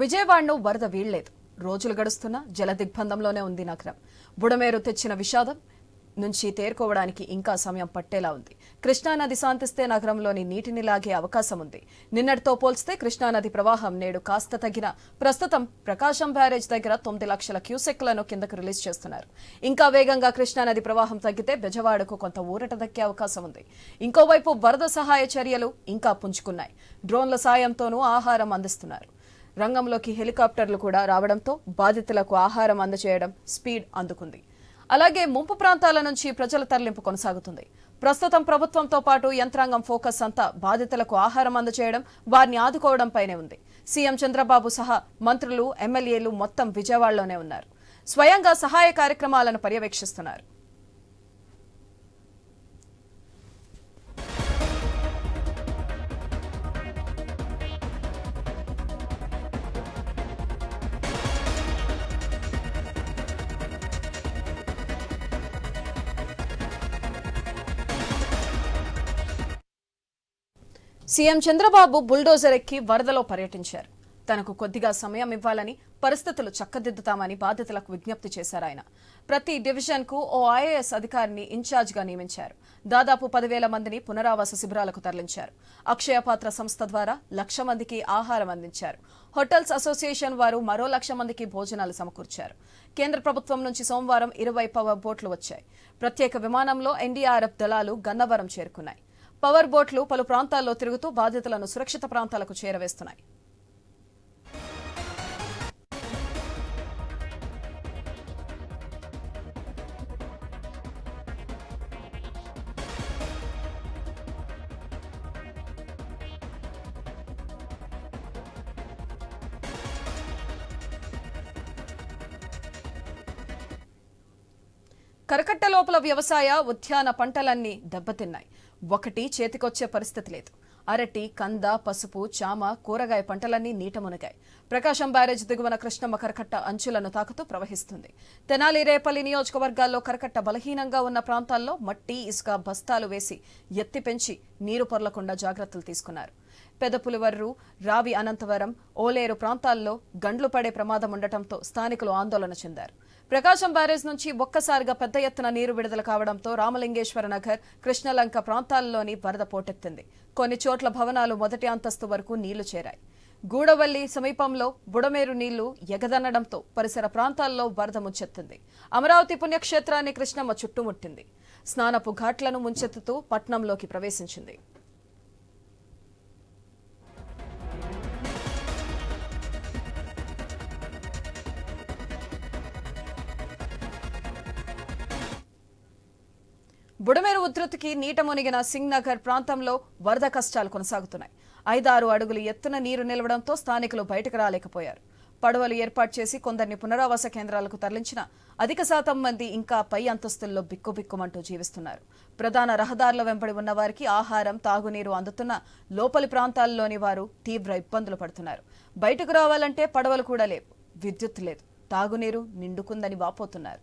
విజయవాడను వరద వీళ్లేదు. రోజులు గడుస్తున్నా జలదిగ్బంధంలోనే ఉంది నగరం. బుడమేరు తెచ్చిన విషాదం నుంచి తేరుకోవడానికి ఇంకా సమయం పట్టేలా ఉంది. కృష్ణానది శాంతిస్తే నగరంలోని నీటిని లాగే అవకాశం ఉంది. నిన్నటితో పోల్చితే కృష్ణానది ప్రవాహం నేడు కాస్త తగ్గిన ప్రస్తుతం ప్రకాశం బ్యారేజ్ దగ్గర 9 లక్షల క్యూసెక్లను కిందకు రిలీజ్ చేస్తున్నారు. ఇంకా వేగంగా కృష్ణానది ప్రవాహం తగ్గితే బెజవాడకు కొంత ఊరట దక్కే అవకాశం ఉంది. ఇంకోవైపు వరద సహాయ చర్యలు ఇంకా పుంజుకున్నాయి. డ్రోన్ల సాయంతోనూ ఆహారం అందిస్తున్నారు. రంగంలోకి హెలికాప్టర్లు కూడా రావడంతో బాధితులకు ఆహారం అందజేయడం స్పీడ్ అందుకుంది. అలాగే ముంపు ప్రాంతాల నుంచి ప్రజల తరలింపు కొనసాగుతుంది. ప్రస్తుతం ప్రభుత్వంతో పాటు యంత్రాంగం ఫోకస్ అంతా బాధితులకు ఆహారం అందజేయడం, వారిని ఆదుకోవడంపైనే ఉంది. సీఎం చంద్రబాబు సహా మంత్రులు, ఎమ్మెల్యేలు మొత్తం విజయవాడలోనే ఉన్నారు. స్వయంగా సహాయ కార్యక్రమాలను పర్యవేక్షిస్తున్నారు. సీఎం చంద్రబాబు బుల్డోజర్ ఎక్కి వరదలో పర్యటించారు. తనకు కొద్దిగా సమయం ఇవ్వాలని, పరిస్థితులు చక్కదిద్దుతామని బాధితులకు విజ్ఞప్తి చేశారు. ఆయన ప్రతి డివిజన్కు ఓ ఐఏఎస్ అధికారిని ఇన్ఛార్జిగా నియమించారు. దాదాపు 10,000 మందిని పునరావాస శిబిరాలకు తరలించారు. అక్షయ పాత్ర సంస్థ ద్వారా 1,00,000 మందికి ఆహారం అందించారు. హోటల్స్ అసోసియేషన్ వారు మరో 1,00,000 మందికి భోజనాలు సమకూర్చారు. కేంద్ర ప్రభుత్వం నుంచి సోమవారం 20 పవర్ బోట్లు వచ్చాయి. ప్రత్యేక విమానంలో ఎన్డీఆర్ఎఫ్ దళాలు గన్నవరం చేరుకున్నాయి. పవర్ బోట్లు పలు ప్రాంతాల్లో తిరుగుతూ బాధితులను సురక్షిత ప్రాంతాలకు చేరవేస్తున్నాయి. కరకట్ట లోపల వ్యవసాయ, ఉద్యాన పంటలన్నీ దెబ్బతిన్నాయి. ఒకటి చేతికొచ్చే పరిస్థితి లేదు. అరటి, కంద, పసుపు, చామ, కూరగాయ పంటలన్నీ నీట మునిగాయి. ప్రకాశం బ్యారేజ్ దిగువన కృష్ణమ్మ కరకట్ట అంచులను తాకుతూ ప్రవహిస్తుంది. తెనాలి, రేపల్లి నియోజకవర్గాల్లో కరకట్ట బలహీనంగా ఉన్న ప్రాంతాల్లో మట్టి, ఇసుక బస్తాలు వేసి ఎత్తి పెంచి నీరు పొర్లకుండా జాగ్రత్తలు తీసుకున్నారు. పెదపులివర్రు, రావి అనంతవరం, ఓలేరు ప్రాంతాల్లో గండ్లు పడే ప్రమాదం ఉండటంతో స్థానికులు ఆందోళన చెందారు. ప్రకాశం బ్యారేజ్ నుంచి ఒక్కసారిగా పెద్ద ఎత్తున నీరు విడుదల కావడంతో రామలింగేశ్వర నగర్, కృష్ణలంక ప్రాంతాల్లోని వరద పోటెత్తింది. కొన్ని చోట్ల భవనాలు మొదటి అంతస్తు వరకు నీళ్లు చేరాయి. గూడవల్లి సమీపంలో బుడమేరు నీళ్లు ఎగదన్నడంతో పరిసర ప్రాంతాల్లో వరద ముంచెత్తింది. అమరావతి పుణ్యక్షేత్రాన్ని కృష్ణమ్మ చుట్టుముట్టింది. స్నానపు ఘాట్లను ముంచెత్తుతూ పట్నంలోకి ప్రవేశించింది. బుడమేరు ఉధృతికి నీట మునిగిన సింగ్ నగర్ ప్రాంతంలో వరద కష్టాలు కొనసాగుతున్నాయి. 5-6 అడుగులు ఎత్తున నీరు నిలవడంతో స్థానికులు బయటకు రాలేకపోయారు. పడవలు ఏర్పాటు చేసి కొందరిని పునరావాస కేంద్రాలకు తరలించిన అధిక శాతం మంది ఇంకా పై అంతస్తుల్లో బిక్కుబిక్కుమంటూ జీవిస్తున్నారు. ప్రధాన రహదారుల వెంబడి ఉన్న వారికి ఆహారం, తాగునీరు అందుతున్న లోపలి ప్రాంతాల్లోని వారు తీవ్ర ఇబ్బందులు పడుతున్నారు. బయటకు రావాలంటే పడవలు కూడా లేవు, విద్యుత్ లేదు, తాగునీరు నిండుకుందని వాపోతున్నారు.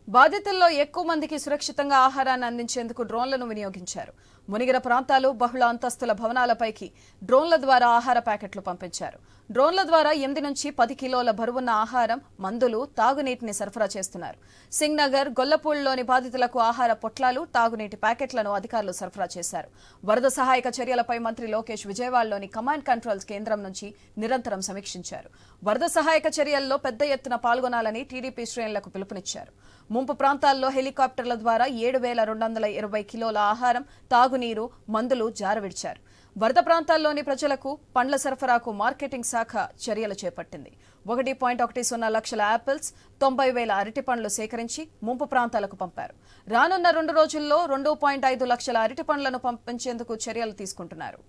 బాధితుల్లో ఎక్కువ మందికి సురక్షితంగా ఆహారాన్ని అందించేందుకు డ్రోన్లను వినియోగించారు. మునిగిన ప్రాంతాలు, బహుళ అంతస్తుల భవనాలపైకి డ్రోన్ల ద్వారా ఆహార ప్యాకెట్లు పంపించారు. డ్రోన్ల ద్వారా 8 నుంచి 10 కిలోల బరువున్న ఆహారం, మందులు, తాగునీటిని సరఫరా చేస్తున్నారు. సింగ్ నగర్, గొల్లపూడిలోని బాధితులకు ఆహార పొట్లాలు, తాగునీటి ప్యాకెట్లను అధికారులు సరఫరా చేశారు. వరద సహాయక చర్యలపై మంత్రి లోకేష్ విజయవాడలోని కమాండ్ కంట్రోల్ కేంద్రం నుంచి నిరంతరం సమీక్షించారు. వరద సహాయక చర్యల్లో పెద్ద ఎత్తున పాల్గొనాలని టీడీపీ శ్రేణులకు పిలుపునిచ్చారు. ముంపు ప్రాంతాల్లో హెలికాప్టర్ల ద్వారా 7,220 కిలోల ఆహారం, తాగునీరు, మందులు జారవిడిచారు. వరద ప్రాంతాల్లోని ప్రజలకు పండ్ల సరఫరాకు మార్కెటింగ్ శాఖ చర్యలు చేపట్టింది. 1.10 లక్షల యాపిల్స్, 90,000 అరటి పండ్లు సేకరించి ముంపు ప్రాంతాలకు పంపారు. రానున్న 2 రోజుల్లో 2.5 లక్షల అరటి పండ్లను పంపించేందుకు చర్యలు తీసుకుంటున్నారు.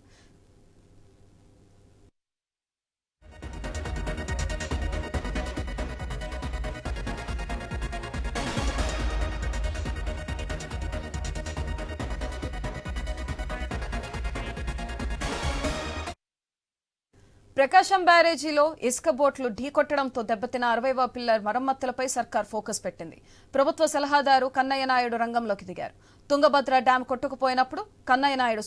ప్రకాశం బ్యారేజీలో ఇసుక బోట్లు ఢీకొట్టడంతో దెబ్బతిన 60వ పిల్లర్ మరమ్మతులపై సర్కార్ ఫోకస్ పెట్టింది. ప్రభుత్వ సలహాదారు కన్నయ్య నాయుడు రంగంలోకి దిగారు. తుంగభద్ర డ్యాం కొట్టుకుపోయినప్పుడు కన్నయ్య నాయుడు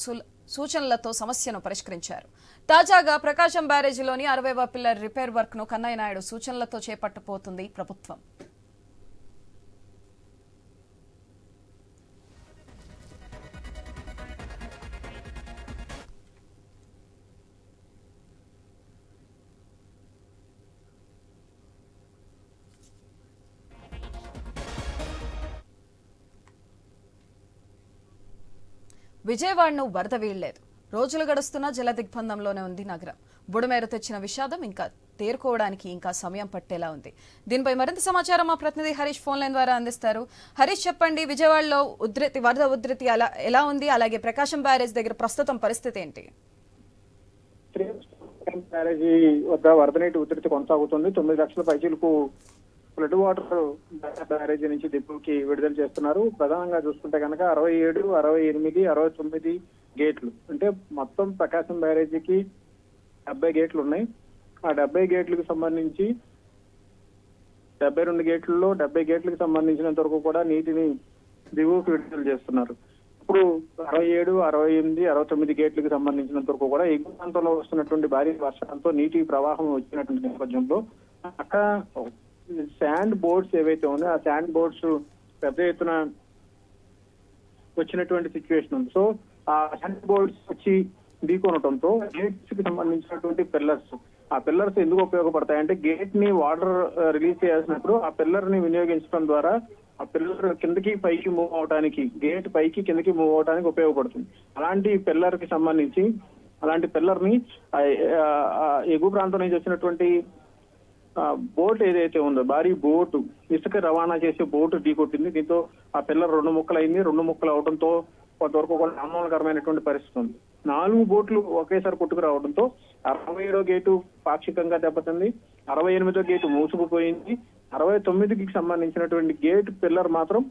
సూచనలతో సమస్యను పరిష్కరించారు. తాజాగా ప్రకాశం బ్యారేజీలోని 60వ పిల్లర్ రిపేర్ వర్క్ ను కన్నయ్య నాయుడు సూచనలతో చేపట్టబోతుంది ప్రభుత్వం. విజయవాడను వరద వీళ్లేదు. రోజులు గడుస్తున్నా జలదిగ్బంధంలోనే ఉంది నగరం. బుడమేరు తెచ్చిన విషాదం ఇంకా తేరుకోవడానికి ఇంకా సమయం పట్టేలా ఉంది. దీనిపై మరింత సమాచారం మా ప్రతినిధి హరీష్ ఫోన్ లైన్ ద్వారా అందిస్తారు. హరీష్, చెప్పండి, విజయవాడలో వరద ఉధృతి ఎలా ఉంది? అలాగే ప్రకాశం బ్యారేజ్ దగ్గర ప్రస్తుతం పరిస్థితి ఏంటి? బ్యారేజీ వద్ద వరద నీటి ఉధృతి కొనసాగుతుంది. 9 లక్షల పైచీలకు ఫ్లడ్ వాటర్ బ్యారేజీ నుంచి దిగువకి విడుదల చేస్తున్నారు. ప్రధానంగా చూసుకుంటే కనుక 67, 68, 69 గేట్లు, అంటే మొత్తం ప్రకాశం బ్యారేజీకి 70 గేట్లు ఉన్నాయి. ఆ 70 గేట్లకు సంబంధించి 72 గేట్లలో 70 గేట్లకు సంబంధించినంత వరకు కూడా నీటిని దిగువకు విడుదల చేస్తున్నారు. ఇప్పుడు 67, 68, 69 గేట్లకు సంబంధించినంత వరకు కూడా ఎగువ ప్రాంతంలో వస్తున్నటువంటి భారీ వర్షాలతో నీటి ప్రవాహం వచ్చినటువంటి నేపథ్యంలో అక్కడ శాండ్ బోర్డ్స్ ఏవైతే ఉన్నాయో ఆ శాండ్ బోర్డ్స్ పెద్ద ఎత్తున వచ్చినటువంటి సిచ్యువేషన్ ఉంది. సో ఆ శాండ్ బోర్డ్స్ వచ్చి ఢీకొనడంతో గేట్స్ కి సంబంధించినటువంటి పిల్లర్స్, ఆ పిల్లర్స్ ఎందుకు ఉపయోగపడతాయంటే గేట్ ని వాటర్ రిలీజ్ చేయాల్సినప్పుడు ఆ పిల్లర్ ని వినియోగించడం ద్వారా ఆ పిల్లర్ కిందకి పైకి మూవ్ అవడానికి, గేట్ పైకి కిందకి మూవ్ అవడానికి ఉపయోగపడుతుంది. అలాంటి పిల్లర్ కి సంబంధించి అలాంటి పిల్లర్ ని ఎగువ ప్రాంతం నుంచి వచ్చినటువంటి బోట్ ఏదైతే ఉందో, భారీ బోటు, ఇసుక రవాణా చేసే బోటు ఢీకొట్టింది. దీంతో ఆ పిల్లర్ 2 ముక్కలు అయింది. 2 ముక్కలు అవడంతో కొంతవరకు కూడా ఆందోళనకరమైనటువంటి పరిస్థితి ఉంది. 4 బోట్లు ఒకేసారి కొట్టుకు రావడంతో 67వ గేటు పాక్షికంగా దెబ్బతింది. 68వ గేటు మూసుకుపోయింది. 69కి సంబంధించినటువంటి గేట్ పిల్లర్ మాత్రం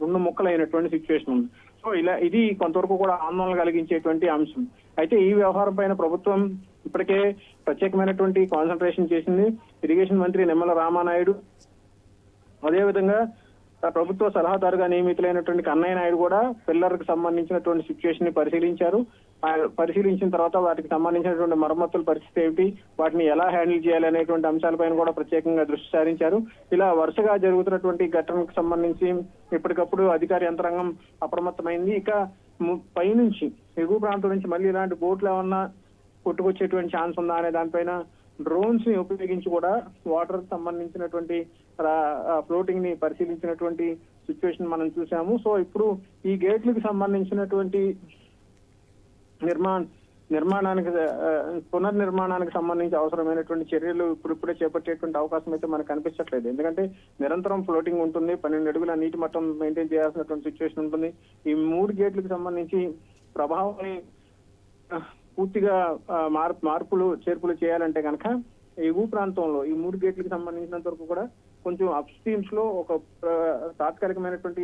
2 ముక్కలు అయినటువంటి సిచ్యువేషన్ ఉంది. సో ఇది కొంతవరకు కూడా ఆందోళన కలిగించేటువంటి అంశం. అయితే ఈ వ్యవహారం పైన ప్రభుత్వం ఇప్పటికే ప్రత్యేకమైనటువంటి కాన్సన్ట్రేషన్ చేసింది. ఇరిగేషన్ మంత్రి నిమ్మల రామానాయుడు, అదేవిధంగా ప్రభుత్వ సలహాదారుగా నియమితులైనటువంటి కన్నయ్య నాయుడు కూడా పిల్లర్ కి సంబంధించినటువంటి సిచ్యువేషన్ ని పరిశీలించారు. పరిశీలించిన తర్వాత వాటికి సంబంధించినటువంటి మరమ్మతుల పరిస్థితి ఏమిటి, వాటిని ఎలా హ్యాండిల్ చేయాలి అనేటువంటి అంశాలపైన కూడా ప్రత్యేకంగా దృష్టి సారించారు. ఇలా వరుసగా జరుగుతున్నటువంటి ఘటనకు సంబంధించి ఎప్పటికప్పుడు అధికార యంత్రాంగం అప్రమత్తమైంది. ఇక పైనుంచి ఎగువ ప్రాంతం నుంచి మళ్ళీ ఇలాంటి బోట్లు ఏమన్నా కొట్టుకొచ్చేటువంటి ఛాన్స్ ఉందా అనే దానిపైన డ్రోన్స్ ని ఉపయోగించి కూడా వాటర్ సంబంధించినటువంటి ఫ్లోటింగ్ ని పరిశీలించినటువంటి సిచ్యువేషన్ మనం చూసాము. సో ఇప్పుడు ఈ గేట్లకు సంబంధించినటువంటి నిర్మాణానికి పునర్నిర్మాణానికి సంబంధించి అవసరమైనటువంటి చర్యలు ఇప్పుడే చేపట్టేటువంటి అవకాశం అయితే మనకు కనిపించట్లేదు. ఎందుకంటే నిరంతరం ఫ్లోటింగ్ ఉంటుంది. 12 అడుగుల నీటి మట్టం మెయింటైన్ చేయాల్సినటువంటి సిచ్యువేషన్ ఉంటుంది. ఈ 3 గేట్లకు సంబంధించి ప్రభావాన్ని పూర్తిగా మార్పులు చేర్పులు చేయాలంటే కనుక ఎగువ ప్రాంతంలో ఈ 3 గేట్లకు సంబంధించినంత వరకు కూడా కొంచెం అప్ స్ట్రీమ్స్ లో ఒక తాత్కాలికమైనటువంటి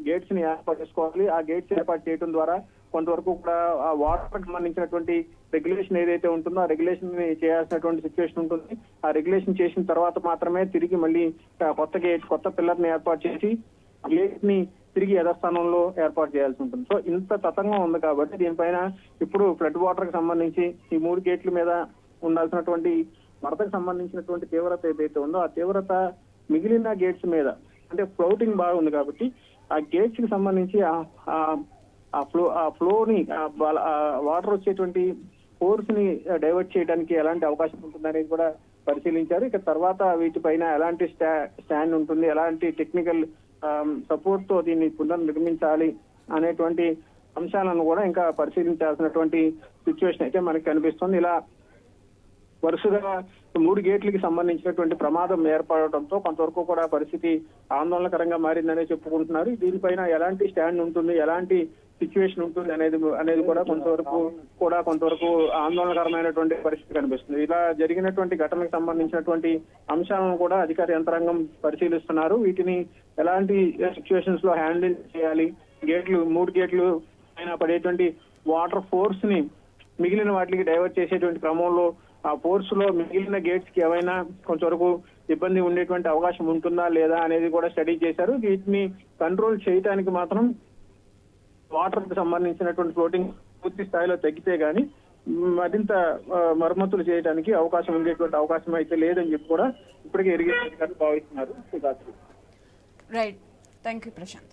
గేట్స్ ని ఏర్పాటు చేసుకోవాలి. ఆ గేట్స్ ఏర్పాటు చేయడం ద్వారా కొంతవరకు కూడా ఆ వాటర్ సంబంధించినటువంటి రెగ్యులేషన్ ఏదైతే ఉంటుందో ఆ రెగ్యులేషన్ ని చేయాల్సినటువంటి సిచ్యువేషన్ ఉంటుంది. ఆ రెగ్యులేషన్ చేసిన తర్వాత మాత్రమే తిరిగి మళ్ళీ కొత్త పిల్లర్ ని ఏర్పాటు చేసి గేట్ ని తిరిగి యథాస్థానంలో ఏర్పాటు చేయాల్సి ఉంటుంది. సో ఇంత తతంగం ఉంది కాబట్టి దీనిపైన ఇప్పుడు ఫ్లడ్ వాటర్ కి సంబంధించి ఈ 3 గేట్ల మీద ఉండాల్సినటువంటి వరదకు సంబంధించినటువంటి తీవ్రత ఏదైతే ఉందో ఆ తీవ్రత మిగిలిన గేట్స్ మీద, అంటే ఫ్లోటింగ్ బాగుంది కాబట్టి ఆ గేట్స్ కి సంబంధించి ఆ ఫ్లోని వాటర్ వచ్చేటువంటి ఫోర్స్ ని డైవర్ట్ చేయడానికి ఎలాంటి అవకాశం ఉంటుంది అనేది కూడా పరిశీలించారు. ఇక తర్వాత వీటిపైన ఎలాంటి స్టాండ్ ఉంటుంది, ఎలాంటి టెక్నికల్ సపోర్ట్ తో దీన్ని పునర్నిర్మించాలి అనేటువంటి అంశాలను కూడా ఇంకా పరిశీలించాల్సినటువంటి సిచ్యువేషన్ అయితే మనకి కనిపిస్తుంది. ఇలా వరుసగా 3 గేట్లకి సంబంధించినటువంటి ప్రమాదం ఏర్పడటంతో కొంతవరకు కూడా పరిస్థితి ఆందోళనకరంగా మారిందనే చెప్పుకుంటున్నారు. దీనిపైన ఎలాంటి స్టాండ్ ఉంటుంది, ఎలాంటి సిచ్యువేషన్ ఉంటుంది అనేది కూడా కొంతవరకు ఆందోళనకరమైనటువంటి పరిస్థితి కనిపిస్తుంది. ఇలా జరిగినటువంటి ఘటనకు సంబంధించినటువంటి అంశాలను కూడా అధికార యంత్రాంగం పరిశీలిస్తున్నారు. వీటిని ఎలాంటి సిచ్యువేషన్స్ లో హ్యాండిల్ చేయాలి, 3 గేట్లు పైన పడేటువంటి వాటర్ ఫోర్స్ ని మిగిలిన వాటికి డైవర్ట్ చేసేటువంటి క్రమంలో ఆ ఫోర్స్ లో మిగిలిన గేట్స్ కి ఏమైనా కొంతవరకు ఇబ్బంది ఉండేటువంటి అవకాశం ఉంటుందా లేదా అనేది కూడా స్టడీ చేశారు. వీటిని కంట్రోల్ చేయడానికి మాత్రం వాటర్ కి సంబంధించినటువంటి ఫ్లోటింగ్ పూర్తి స్థాయిలో తగ్గితే గానీ మరింత మరమ్మతులు చేయడానికి అవకాశం ఉండేటువంటి అవకాశం అయితే లేదని చెప్పి కూడా ఇప్పటికే ఇరిగేషన్ అధికారులు భావిస్తున్నారు. Right, thank you Prashanth.